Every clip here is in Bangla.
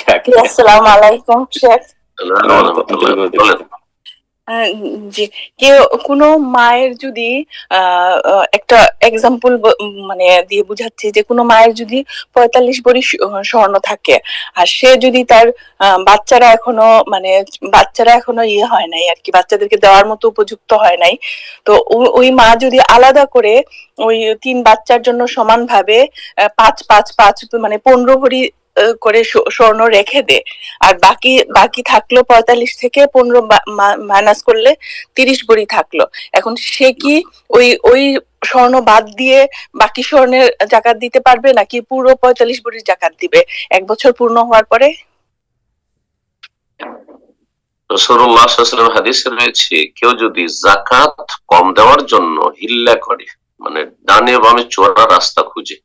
যাকে আসসালামু আলাইকুম শেখ। বলেন। জি, কেউ কোনো মায়ের যদি একটা এক্সাম্পল মানে দিয়ে বুঝাচ্ছি যে কোনো মায়ের যদি 45 ভরি স্বর্ণ থাকে, আর সে যদি তার বাচ্চারা এখনো ইয়ে হয় নাই আর কি, বাচ্চাদেরকে দেওয়ার মতো উপযুক্ত হয় নাই, তো ওই মা যদি আলাদা করে ওই 3 বাচ্চার জন্য সমানভাবে 5 5 5 মানে 15 ভরি করে স্বর্ণ রেখে দে, আর বাকি বাকি থাকলো 45 থেকে 15 মাইনাস করলে 30 ভরি থাকলো। এখন সে কি ওই ওই স্বর্ণ বাদ দিয়ে বাকি স্বর্ণের জাকাত দিতে পারবে, নাকি পুরো 45 ভরির জাকাত দিবে 1 বছর পূর্ণ হওয়ার পরে? রাসূলুল্লাহ সাল্লাল্লাহু আলাইহি ওয়াসাল্লাম হাদিসে রয়েছে, কেউ যদি যাকাত কম দেওয়ার জন্য হিল্লা করে, মানে ডানে বামে চোরা রাস্তা খুঁজে,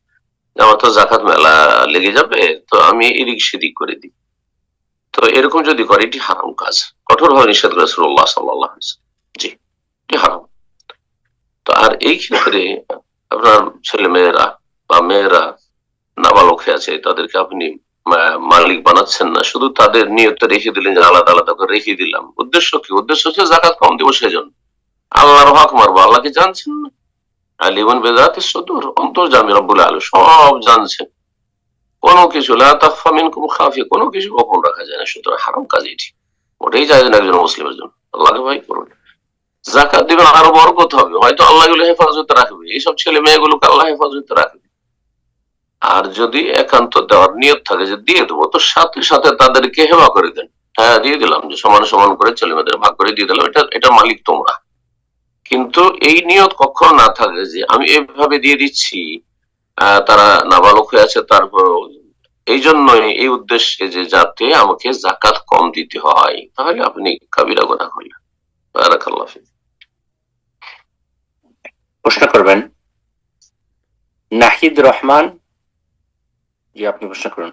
আমার তো জাকাত মেলা লেগে যাবে, তো আমি এদিক সেদিক করে দিই, তো এরকম যদি করে এটি হারাম কাজ, কঠোরভাবে নিষেধ করে রাসূলুল্লাহ সাল্লাল্লাহু আলাইহি ওয়াসাল্লাম। জি, এটি হারাম। তো আর এই ক্ষেত্রে আপনার ছেলে মেয়েরা বা মেয়েরা নাবালক হয়ে আছে, তাদেরকে আপনি মালিক বানাচ্ছেন না, শুধু তাদের নিয়তটা রেখে দিলেন যে আলাদা আলাদা করে রেখে দিলাম। উদ্দেশ্য কি? উদ্দেশ্য হচ্ছে জাকাত কম দেবো সেজন্য, আল্লাহর হক মারবো। আল্লাহকে জানছেন না? আলিমান বেদাতে সুদূর, অন্তর্যামী রব্বুল আলামিন সব জানছেন। কোনো কিছু লা তাখফা মিনকুম খাফি, কোনো কিছু গোপন রাখা যায় না। সুতরাং হারাম কাজ এটি, ওটাই জায়েজ না একজন মুসলিমের জন্য। আল্লাহকে ভয় করুন, জাকাত দিবেন, আরো বরকত হবে, হয়তো আল্লাহ এগুলো হেফাজতে রাখবে, এইসব ছেলে মেয়েগুলোকে আল্লাহ হেফাজতে রাখবে। আর যদি একান্ত দেওয়ার নিয়ত থাকে যে দিয়ে দেবো, তো সাথে সাথে তাদেরকে হেবা করে দেন, হ্যাঁ দিয়ে দিলাম, যে সমান সমান করে ছেলে মেয়েদের ভাগ করে দিয়ে দিলাম, এটা মালিক তোমরা। কিন্তু এই নিয়ত কখনো না থাকে যে আমি এভাবে দিয়ে দিচ্ছি, তারা নাবালক হয়ে আছে, তারপর এই জন্যই, এই উদ্দেশ্যে যে যাতে আমাকে জাকাত কম দিতে হয়, তাহলে আপনি কাবিরা গুনাহ করলেন। বারাকাল্লাহ ফিক। প্রশ্ন করবেন নাহিদ রহমান। জি, আপনি প্রশ্ন করুন।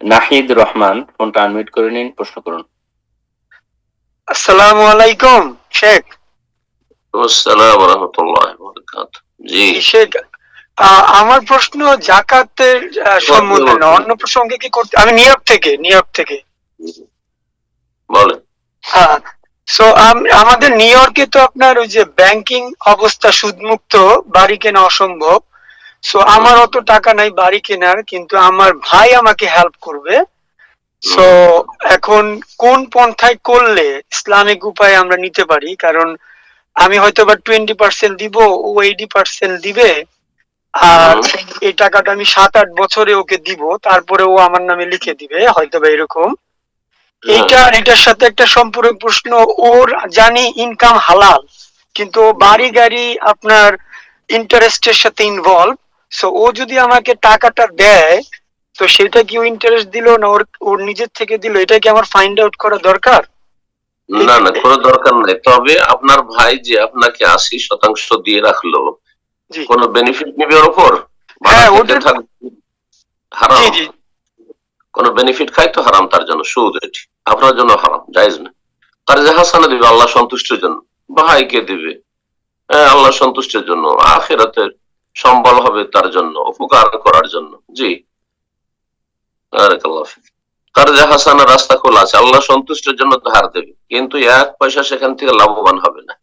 নাহিদ রহমান, ফোনটা আনমিউট করে নিন, প্রশ্ন করুন। আসসালামু আলাইকুম শেখ। আসসালামু ওয়া রাহমাতুল্লাহি ওয়া বারাকাতুহু। জি শেখ, আমার প্রশ্ন জাকাতের সম্বন্ধে না, অন্য প্রসঙ্গে কি করতে। আমি নিউ ইয়র্ক থেকে বলেন। হ্যাঁ, সো আমাদের নিউ ইয়র্কে তো আপনার ওই যে ব্যাংকিং অবস্থা সুদমুক্ত, বাড়ি কেনা অসম্ভব। সো আমার অত টাকা নাই বাড়ি কেনার, কিন্তু আমার ভাই আমাকে হেল্প করবে। সো এখন কোন পন্থায় করলে ইসলামিক উপায়ে আমরা নিতে পারি? কারণ আমি হয়তো বা 20% দিব, ও 80% দিবে, আর এই টাকাটা আমি 7 8 বছরে ওকে দিব, তারপরে ও আমার নামে লিখে দিবে হয়তো বা এরকম। এটার সাথে একটা সম্পূরক প্রশ্ন। ওর জানি ইনকাম হালাল, কিন্তু ও বাড়ি গাড়ি আপনার ইন্টারেস্টের সাথে ইনভলভ। সো ও যদি আমাকে টাকাটা দেয়, তো সেটা কি ও ইন্টারেস্ট দিল না ওর নিজের থেকে দিল, এটা কি আমার ফাইন্ড আউট করা দরকার? না না, কোনো দরকার নাই। তবে আপনার ভাই যে আপনাকে 80% দিয়ে রাখলো, জি কোন বেনিফিট নিবে ওর উপর? হ্যাঁ, খেতে ওদের থাকবে, হারাম। জি জি কোন বেনিফিট খাই তো হারাম, তার জন্য সুদ, এটি আপনার জন্য হারাম, জায়েজ না। তার যে হাসানা দিবে আল্লাহ সন্তুষ্টির জন্য, ভাইকে দিবে আল্লাহ সন্তুষ্টির জন্য, আখিরাতের সম্বল হবে তার জন্য, উপকার করার জন্য। জি, বারাকাল্লাহ ফিক। তার যে হাসানা রাস্তা খোলা আছে, আল্লাহ সন্তুষ্টির জন্য ধার দেবে, কিন্তু 1 পয়সা সেখান থেকে লাভবান হবে না।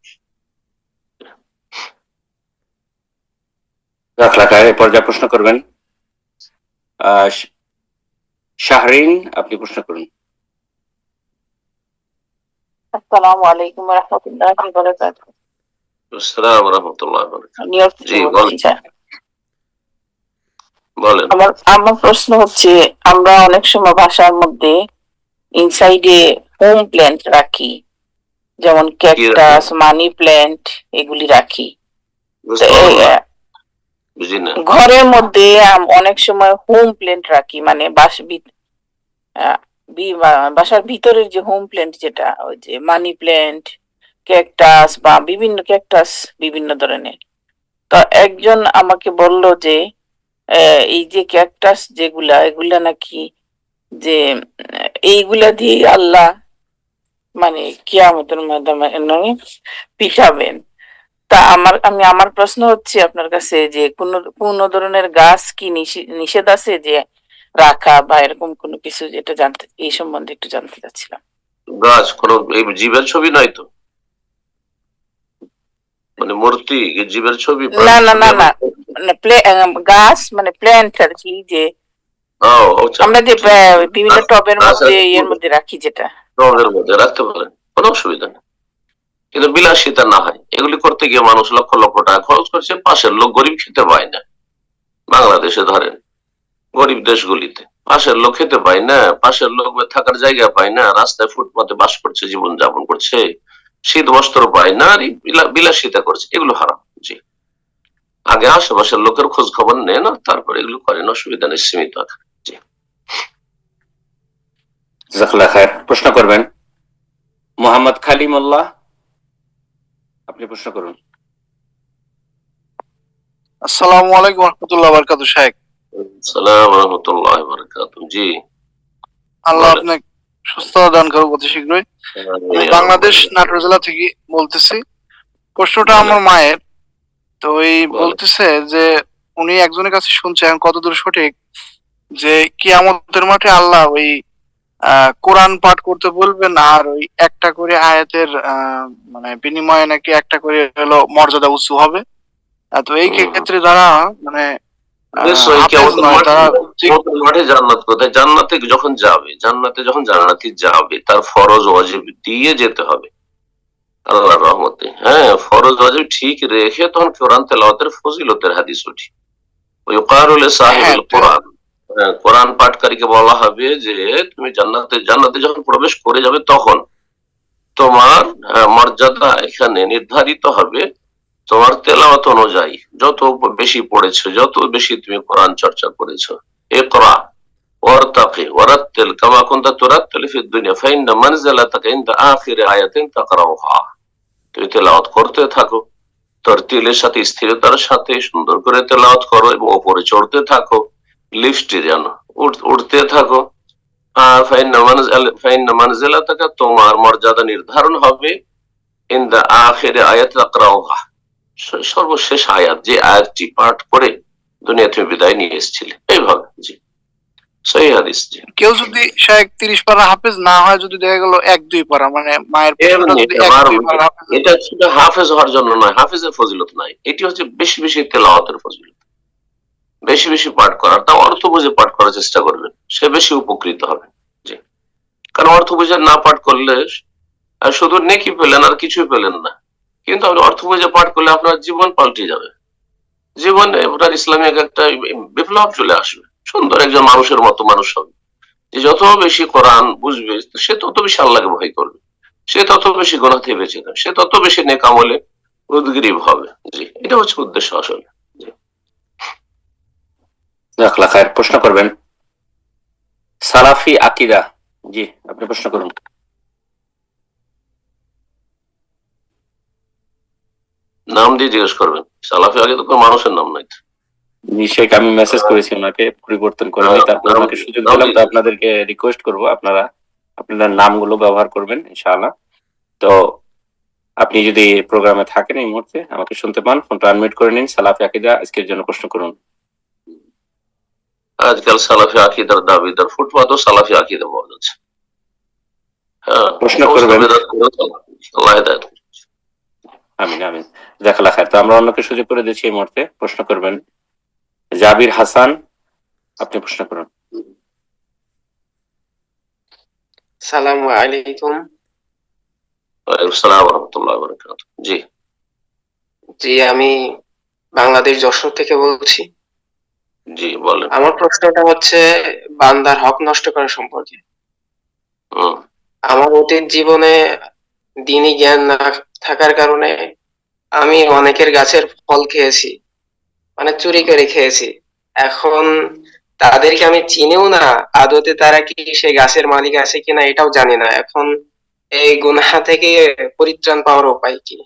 পর্যায়ে প্রশ্ন করবেন শাহরিন, আপনি প্রশ্ন করুন। আসসালামু আলাইকুম ওয়া রাহমাতুল্লাহি ওয়া বারাকাতুহু। আসসালামু ওয়া রাহমাতুল্লাহি ওয়া বারাকাতুহু। নিউ ইয়র্ক জি থেকে বলেন। বলছি স্যার। বলেন। আমার প্রশ্ন হচ্ছে, আমরা অনেক সময় বাসার মধ্যে ইনসাইডে হোম প্ল্যান্ট রাখি, যেমন কি রাখেন? ক্যাকটাস, মানি প্ল্যান্ট, এগুলি রাখি। তো বুঝতে পারলাম না, বুঝি না। ঘরের মধ্যে অনেক সময় হোম প্ল্যান্ট রাখি, মানে বাসার ভিতরের যে হোম প্ল্যান্ট, যেটা ওই যে মানি প্ল্যান্ট, ক্যাকটাস বা বিভিন্ন ক্যাকটাস, বিভিন্ন ধরনের। তো একজন আমাকে বলল যে এই যে ক্যাকটাস যেগুলা, এগুলা নাকি যে এইগুলা দিয়ে আল্লাহ মানে কিয়ামতের মাধ্যমে পিঠাবেন। তা আমার প্রশ্ন হচ্ছে আপনার কাছে যে কোন ধরনের গাছ কি নিষেধ আছে যে রাখা বা এরকম কোনো কিছু, যেটা জানতে, এই সম্বন্ধে একটু জানতে চাচ্ছিলাম। গাছ কোনো এই জীবের ছবি নয় তো, মানে মূর্তি জীবের ছবি না প্রাণীর না ছবি না না, মানে গাছ মানে প্ল্যান্ট আর কি, যে আচ্ছা, আমরা যে বিভিন্ন টবের গাছ মধ্যে আর এর মধ্যে রাখি যেটা। রঙের মধ্যে রাখতে পারেন, কোনো অসুবিধা নেই, কিন্তু বিলাসিতা না হয়। এগুলি করতে গিয়ে মানুষ লক্ষ লক্ষ টাকা খরচ করছে, পাশের লোক গরিব খেতে পায় না। বাংলাদেশে ধরেন গরিব দেশগুলিতে পাশের লোক খেতে পায় না, পাশের লোক থাকার জায়গা পায় না, রাস্তায় ফুটপাতে বাস করছে, জীবন যাপন করছে, শীত বস্ত্র পায় না, আর এই বিলাসিতা করছে, এগুলো হারাম। জি, আগে আশেপাশের লোকের খোঁজ খবর নেন, তারপরে এগুলো করেন, অসুবিধা নেই, সীমিত আকারে। জি, জাযাকাল্লাহ খায়ের। প্রশ্ন করবেন মোহাম্মদ খালিমুল্লাহ, আপনি প্রশ্ন করুন। আসসালামু আলাইকুম ওয়া রাহমাতুল্লাহি ওয়া বারাকাতুহু। শাইখ, সালাম রাহমাতুল্লাহি ওয়া বারাকাতুহু। জি, আল্লাহ বলেন। আপনাকে সুস্থতা দান করুক অতি শীঘ্রই। আমি বাংলাদেশ নাটোর জেলা থেকে বলতেছি। প্রশ্নটা আমার মায়ের। তো এই বলতেছে যে উনি একজনের কাছে শুনছে, এখন কতদূর সঠিক, যে কিয়ামতের মাঠে আল্লাহ ওই কোরআন পাঠ করতে বলবেন, আর ওই একটা করে আয়াতের মানে বিনিময়ে নাকি একটা করে হলো মর্যাদা উঁচু হবে। তো এই ক্ষেত্রে যারা মানে হাফেজ নয়, তারা মাঠে জান্নাত কোথায়? জান্নাতে যখন যাবে, জান্নাতি যাবে, তার ফরজ ওয়াজিব দিয়ে যেতে হবে আল্লাহর রহমতে। হ্যাঁ, ফরজ ওয়াজিব ঠিক রেখে তখন কোরআন তেলাওয়াতের ফজিলতের হাদিস উঠি। ওই কারুল সাহিবুল কোরআন, কোরআন পাঠকারীকে বলা হবে যে তুমি জান্নাতে যখন প্রবেশ করে যাবে, তখন তোমার মর্যাদা এখানে নির্ধারিত হবে তোমার তেলাওয়াত অনুযায়ী। যত বেশি পড়েছো, যত বেশি তুমি কোরআন চর্চা করেছো, ইকরা ওয়ারতাকি ওয়ারাত্তিল কামা কুনতা তুরাত্তিলু ফিদ দুনিয়া ফাইন্না মানজিলাতাকা ইনদা আখিরি আয়াতিন তাকরাউহা। তুমি তেলাওয়াত করতে থাকো, তরতিলের সাথে, স্থিরতার সাথে সুন্দর করে তেলাওয়াত করো, এবং উপরে চড়তে থাকো, লিফটে যেন উঠতে থাকো। আর ফাইন্না মানজিলাতাকা, তোমার মর্যাদা নির্ধারণ হবে ইনদা আখিরি আয়াত তাকরাউহা, সর্বশেষ আয়াত, যে আয়াতটি পাঠ করে দুনিয়া তুমি বিদায় নিয়ে এসেছিলে। এইভাবে। জি, সহি হাদিস। জি, কেউ যদি শায়েখ 30 পারা হাফেজ না হয়, যদি দেখা গেল 1-2 পারা, মানে মায়ের প্রশ্নটা যদি 1-2 পারা হাফেজ, এটা শুধু হাফেজ হওয়ার জন্য নয়, হাফেজের ফজিলত নাই, এটি হচ্ছে বেশি বেশি তেলাওয়াতের ফজিলত, বেশি বেশি পাঠ করার। তা অর্থ বুঝে পাঠ করার চেষ্টা করবেন, সে বেশি উপকৃত হবে। জি, কারণ অর্থ বুঝে না পাঠ করলে শুধু নেকি পেলেন আর কিছুই পেলেন না, কিন্তু আপনি অর্থ বুঝে পাঠ করলে আপনার জীবন পাল্টে যাবে, জীবনে আপনার ইসলামিক একটা বিপ্লব চলে আসবে, সুন্দর একজন মানুষের মতো মানুষ হবে। যে যত বেশি কোরআন বুঝবে, সে তত বেশি আল্লাহকে ভয় করবে, সে তত বেশি গুনাহ থেকে বেঁচে যাবে, সে তত বেশি নেক আমলে উদ্গ্রীব হবে। জি, এটা হচ্ছে উদ্দেশ্য আসলে। জি, জাযাকাল্লাহ খায়ের। প্রশ্ন করবেন সালাফি আকীদা। জি, আপনি প্রশ্ন করুন। নাম দিয়ে জিজ্ঞেস করবেন, সালাফি আগে তো কোনো মানুষের নাম নাই। জি শেখ, আমি মেসেজ করেছি ওনাকে, পরিবর্তন করেনি, তারপর ওনাকে সুযোগ দিলাম। তো আপনাদেরকে রিকোয়েস্ট করবো, আপনারা আপনাদের নামগুলো ব্যবহার করবেন ইনশাআল্লাহ। তো আপনি যদি প্রোগ্রামে থাকেন এই মুহূর্তে, আমাকে শুনতে পান, ফোনটা আনমিউট করে নিন। সালাফি আকীদা আজকের জন্য প্রশ্ন করুন। আজকাল সালাফি আকীদার দাবিদার ফুটপাতও সালাফি আকীদা পাওয়া যাচ্ছে। হ্যাঁ, প্রশ্ন করবেন। আল্লাহ হেদায়েত। আমিন আমিন। জাযাকাল্লাহ খায়ের। তো আমরা অন্যকে সুযোগ করে দিচ্ছি এই মুহূর্তে। প্রশ্ন করবেন জাবির হাসান, আপনি প্রশ্ন করুন। সালামু আলাইকুম। ওয়ালাইকুম আসসালাম ওয়া রাহমাতুল্লাহি ওয়া বারাকাতুহু। জি, জি, আমি বাংলাদেশ যশোর থেকে বলছি। জি, বলেন। আমার প্রশ্নটা হচ্ছে বান্দার হক নষ্ট করা সম্পর্কে। আমার অতীত জীবনে দ্বীনি জ্ঞান না থাকার কারণে আমি অনেকের গাছের ফল খেয়েছি, মানে চুরি করে খেয়েছি। এখন তাদেরকে আমি চিনিও না, আদতে তারা কি সেই গাছের মালিক আছে কিনা এটাও জানি না। এখন এই গুনাহ থেকে পরিত্রাণ পাওয়ার উপায় কি?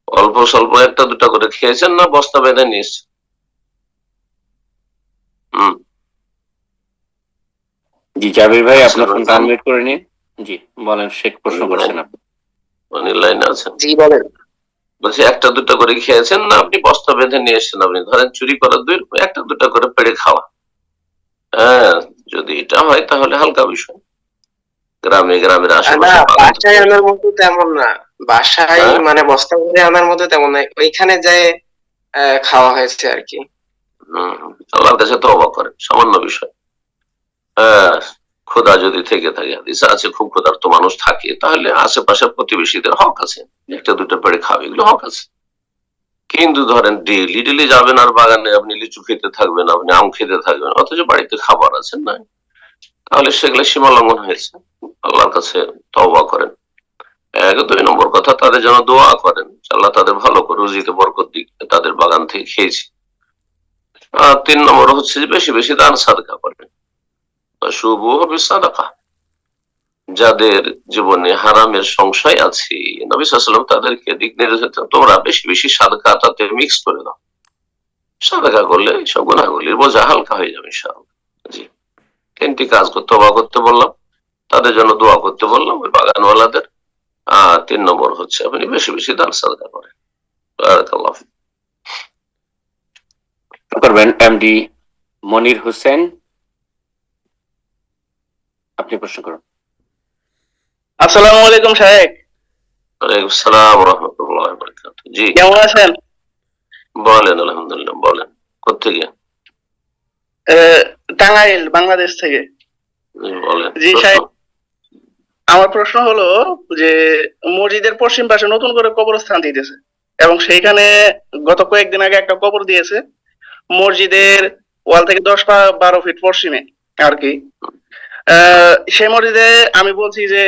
অল্প স্বল্প একটা দুটা করে খেয়েছেন, না বস্তা বেঁধে নিস? জি জাবির ভাই, আপনার ফোনটা আনমিউট করে নিন। জি বলেন, শেখ প্রশ্ন করছেন আপনি। উনি লাইনে আছেন? জি বলেন। বলছে একটা দুটা করে খেয়েছেন না, আপনি বস্তা বেঁধে নিয়ে এসছেন, আপনি ধরেন চুরি করার দুই রকম, একটা দুটা করে পেড়ে খাওয়া। হ্যাঁ, যদি এটা হয় তাহলে হালকা বিষয়। গ্রামের না, আশেপাশে বাগান বাসায় আনার মতো তেমন না। বাসায় হ্যাঁ? মানে বস্তা করে আনার মতো তেমন নাই, ওইখানে যায় খাওয়া হয়েছে আর কি। আল্লাহর কাছে তওবা করেন, সামান্য বিষয়। হ্যাঁ, ক্ষুধা যদি থেকে থাকে, হাদিসে আছে খুব ক্ষুধার্ত মানুষ থাকে, তাহলে আশেপাশের প্রতিবেশীদের হক আছে, একটা দুটো পেড়ে খাবে, এগুলো হক আছে। কিন্তু ধরেন ডেলি যাবেন আর বাগানে আপনি লিচু খেতে থাকবেন, আপনি আম খেতে থাকবেন, অথচ বাড়িতে খাবার আছে না, তাহলে সেগুলো সীমা লঙ্ঘন হয়েছে। আল্লাহর কাছে তওবা করেন। এক, ২ নম্বর কথা, তাদের জন্য দোয়া করেন, আল্লাহ তাদের ভালো করে রুজিতে বরকত দিক, তাদের বাগান থেকে খেয়েছি। আর ৩ নম্বর হচ্ছে যে বেশি বেশি দান সাদকা করেন। শুভ সাদাকা, যাদের জীবনে হারামের সংশয় আছে, নবী সাল্লাল্লাহু আলাইহি ওয়াসাল্লাম তাদেরকে দিক নির্দেশ দিতেন, তোমরা বেশি বেশি সাদকা তাতে মিক্স করে দাও। সাদকা করলে সব গুনাহগুলির বোঝা হালকা হয়ে যাবে ইনশাআল্লাহ। জি, ৩টি কাজ করতে, তওবা করতে বললাম, তাদের জন্য দোয়া করতে বললাম ওই বাগানওয়ালাদের, আর ৩ নম্বর হচ্ছে আপনি বেশি বেশি দান সাদকা করেন। বারাকাল্লাহ ফিক। করবেন এমডি মনির হোসেন, আপনি প্রশ্ন করুন। আসসালামু আলাইকুম সাহেব, ওয়ালাইকুম আসসালাম ওয়া রাহমাতুল্লাহি ওয়া বারাকাতুহু। জি, কেমন আছেন? বলেন। আলহামদুলিল্লাহ, বলেন কোত্থেকে? টাঙ্গাইল, বাংলাদেশ থেকে। জি, বলেন। জি প্রশ্ন? সাহেব, আমার প্রশ্ন হলো যে মসজিদের পশ্চিম পাশে নতুন করে কবরস্থান দিতেছে এবং সেইখানে গত কয়েকদিন আগে একটা কবর দিয়েছে মসজিদের ওয়াল থেকে ১০-১২ ফিট পশ্চিমে আর কি। সেই মসজিদে আমি বলছি যে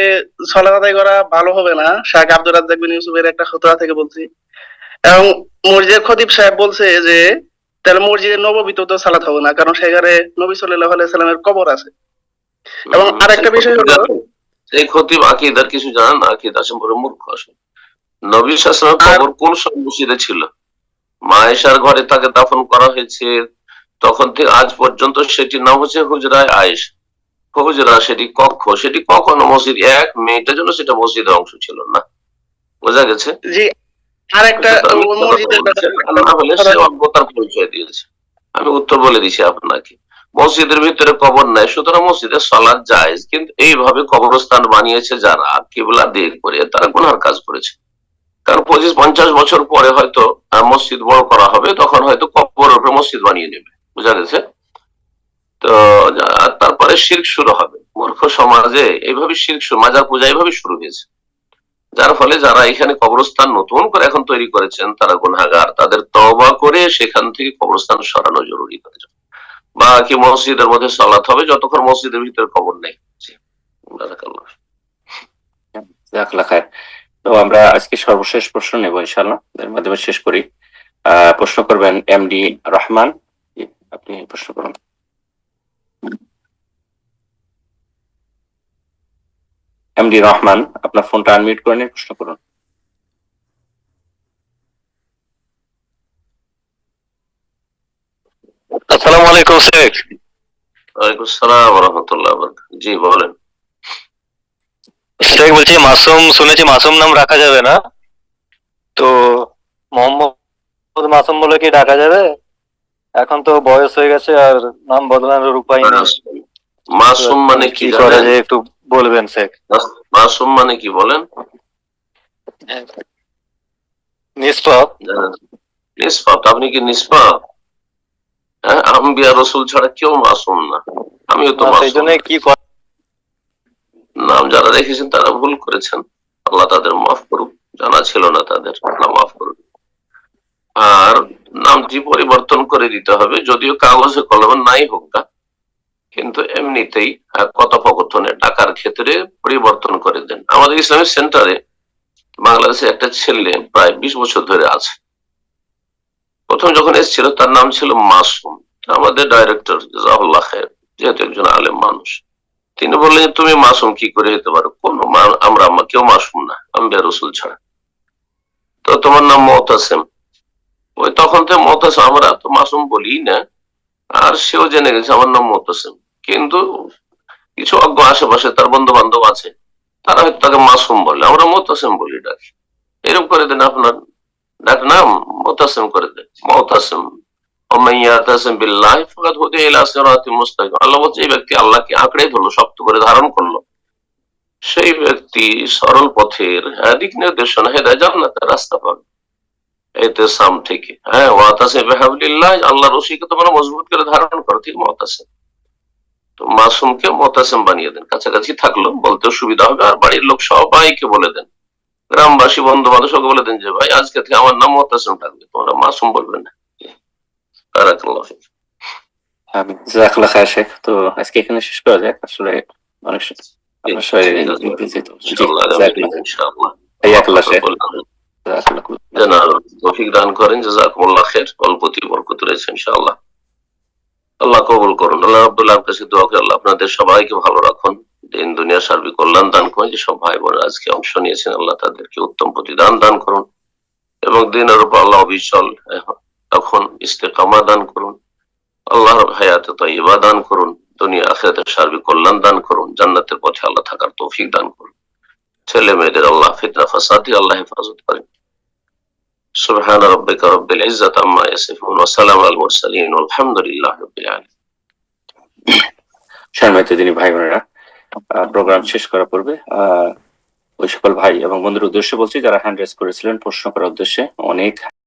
সালাত আদায় করা ভালো হবে না, শাহ আব্দুর রাজ্জাক বিন ইউসুফের একটা খুতবা থেকে বলছি, এবং মসজিদের খতিব সাহেব বলছে যে তাহলে মসজিদের নববীতেও তো সালাত হবে না, কারণ সেখানে নবী সাল্লাল্লাহু আলাইহি সাল্লামের কবর আছে। এবং আরেকটা বিষয় হলো, এই খতিব আকীদার কিছু জানেন না, আকীদা সম্পর্কে মূর্খ আসলে। নবী সাল্লাল্লাহু আলাইহি ওয়াসাল্লামের কবর কোন সময় মসজিদে ছিল? মা আয়েশার ঘরে তাকে দাফন করা হয়েছে, তখন থেকে আজ পর্যন্ত সেটির নাম হচ্ছে হুজরায়ে আয়েশা। হুজরা সেটি কক্ষ, সেটি কখনো মসজিদ এক মিনিটের জন্য সেটা মসজিদের অংশ ছিল না। বোঝা গেছে? জি আরেকটা মসজিদের না হলে সে অজ্ঞতার পরিচয় দিয়েছে। আমি উত্তর বলে দিছি আপনাকে, মসজিদের ভিতরে কবর নাই, সুতরাং মসজিদে সালাত জায়েজ, কিন্তু এইভাবে কবরস্থান বানিয়েছে যারা কিবলা দিক করে, তারা গুনার কাজ করেছে। কারণ ২৫-৫০ বছর পরে হয়তো মসজিদ বড় করা হবে, তখন হয়তো কবরের উপরে মসজিদ বানিয়ে নেবে। বোঝা গেছে? তো তারপরে শিরক শুরু হবে। মূর্খ সমাজে এইভাবে শিরক মাজার পূজা এইভাবে শুরু হয়েছে, যার ফলে যারা এখানে কবরস্থান নতুন করে এখন তৈরি করেছেন তারা গুনাহগার, তাদের তওবা করে সেখান থেকে কবরস্থান সরানো জরুরি। বাকি মসজিদের মধ্যে সালাত হবে যতক্ষণ মসজিদের ভিতরে কবর নেই। জি, বারাকাল্লাহ। জাযাকাল্লাহ খায়ের। তো আমরা আজকে সর্বশেষ প্রশ্ন নেব ইনশাআল্লাহ, এর মাধ্যমে শেষ করি। প্রশ্ন করবেন এমডি রহমান, জি, আপনি প্রশ্ন করুন। এমডি রহমান, আপনার ফোনটা আনমিউট করে নিয়ে প্রশ্ন করুন। আসসালামু আলাইকুম শেখ। ওয়ালাইকুম আসসালাম ওয়া রাহমাতুল্লাহি ওয়া বারাকাতুহু। জি, বলেন। শেখ বলছি মাসুম, শুনেছি মাসুম নাম রাখা যাবে না, তো মোহাম্মদ মাসুম বলে কি ডাকা যাবে? এখন তো বয়স হয়ে গেছে আর নাম বদলানোর উপায় নেই। মাসুম মানে কি করা জানেন? যায় একটু বলবেন শেখ? মাসুম মানে কি বলেন? নিষ্পাপ। জানেন? নিষ্পাপ। আপনি কি নিষ্পাপ? হ্যাঁ, আম্বিয়া রাসূল ছাড়া কেউ মাসুম না, আমিও তো সেই মাসুম জন্য না। কি নাম যারা রেখেছেন তারা ভুল করেছেন, আল্লাহ তাদের মাফ করুক, জানা ছিল না তাদের, আল্লাহ মাফ করুক। আর নামটি পরিবর্তন করে দিতে হবে, যদিও কাগজে কলমে নাই হোক না, কিন্তু এমনিতেই কথোপকথনে ডাকার ক্ষেত্রে পরিবর্তন করে দেন। আমাদের ইসলামিক সেন্টারে বাংলাদেশে একটা ছেলে প্রায় ২০ বছর ধরে আছে। প্রথম যখন এসেছিল তার নাম ছিল মাসুম। আমাদের ডাইরেক্টর জাযাকাল্লাহ খায়ের, যেহেতু একজন আলেম মানুষ, তিনি বললেন তুমি মাসুম কি করে হতে পারো, আমরা কেউ মাসুম না আম্বিয়া রাসূল ছাড়া। তো তোমার নাম মুতাসিম, ওই তখন থেকে মুতাসিম, আমরা তো মাসুম বলি না, আর সেও জেনে গেছে আমার নাম মুতাসিম। কিন্তু কিছু অজ্ঞ আশেপাশে তার বন্ধু বান্ধব আছে, তারা হয়তো তাকে মাসুম বলে, আমরা মুতাসিম বলি ডাকি। এরকম করে দেন আপনার ডাক নাম মুতাসিম করে দে, মুতাসিম। আল্লাহ বলছে এই ব্যক্তি আল্লাহকে আঁকড়ে ধরলো, শক্ত করে ধারণ করলো, সেই ব্যক্তি সরল পথের দিক নির্দেশনা হেদায়েত জান্নাতের রাস্তা পাবে। ইতিসাম থেকে, হ্যাঁ, ওয়াতাসিম বিহাবলিল্লাহ, আল্লাহর রশিকে তোমরা মজবুত করে ধারণ করো, ঠিক মুতাসিম। তো মাসুমকে মুতাসিম বানিয়ে দেন, কাছাকাছি থাকলো বলতেও সুবিধা হবে। আর বাড়ির লোক সবাইকে বলে দেন, গ্রামবাসী বন্ধু বান্ধব সবকে বলে দেন যে ভাই আজকে থেকে আমার নাম মুতাসিম থাকবে, তোমরা মাসুম বলবেন না। বারাকাল্লাহু ফিক। আমি জাযাকাল্লাহ খায়ের শেখ। তো আজকে এখানে শেষ করা যাক, আসলে অনেক আপনার শরীরে জি, ইনশাআল্লাহ জাযাকাল্লাহ। ইনশাআল্লাহ হাইয়াকাল্লাহ শেখ, জাযাকাল্লাহ। যেন তৌফিক দান করেন। জাযাকুমুল্লাহ খাইর। অল্পতি বরকত রয়েছে ইনশাআল্লাহ। আল্লাহ কবুল করুন। আল্লাহ রাব্বুল আলামিনের কাছে দোয়া করি আল্লাহ আপনাদের সবাইকে ভালো রাখুন, দিন দুনিয়া সার্বিক কল্যাণ দান করুন। যেসব ভাই বোনেরা আজকে অংশ নিয়েছেন আল্লাহ তাদেরকে উত্তম প্রতিদান দান করুন এবং দিনের উপর আল্লাহ অবিচল তখন ইস্তেকামা দান করুন। আল্লাহর হায়াতে তাইয়্যিবা দান করুন, দুনিয়া আখিরাতের সার্বিক কল্যাণ দান করুন, জান্নাতের পথে আল্লাহ থাকার তৌফিক দান করুন। ছেলে মেয়েদের আল্লাহ ফিতনা ফাসাদ থেকে আল্লাহ হেফাজত করেন। সুবহান রাব্বিকা রব্বিল ইজ্জাতি আম্মা ইয়াসিফুন ওয়া সালামুন আলাল মুরসালিন ওয়ালহামদুলিল্লাহি রাব্বিল আলামিন। সম্মানিত দিনী ভাই বোনেরা, প্রোগ্রাম শেষ করার পূর্বে ওই সকল ভাই এবং বন্ধুর উদ্দেশ্যে বলছি যারা হ্যান্ড রেজ করেছিলেন প্রশ্ন করার উদ্দেশ্যে, অনেক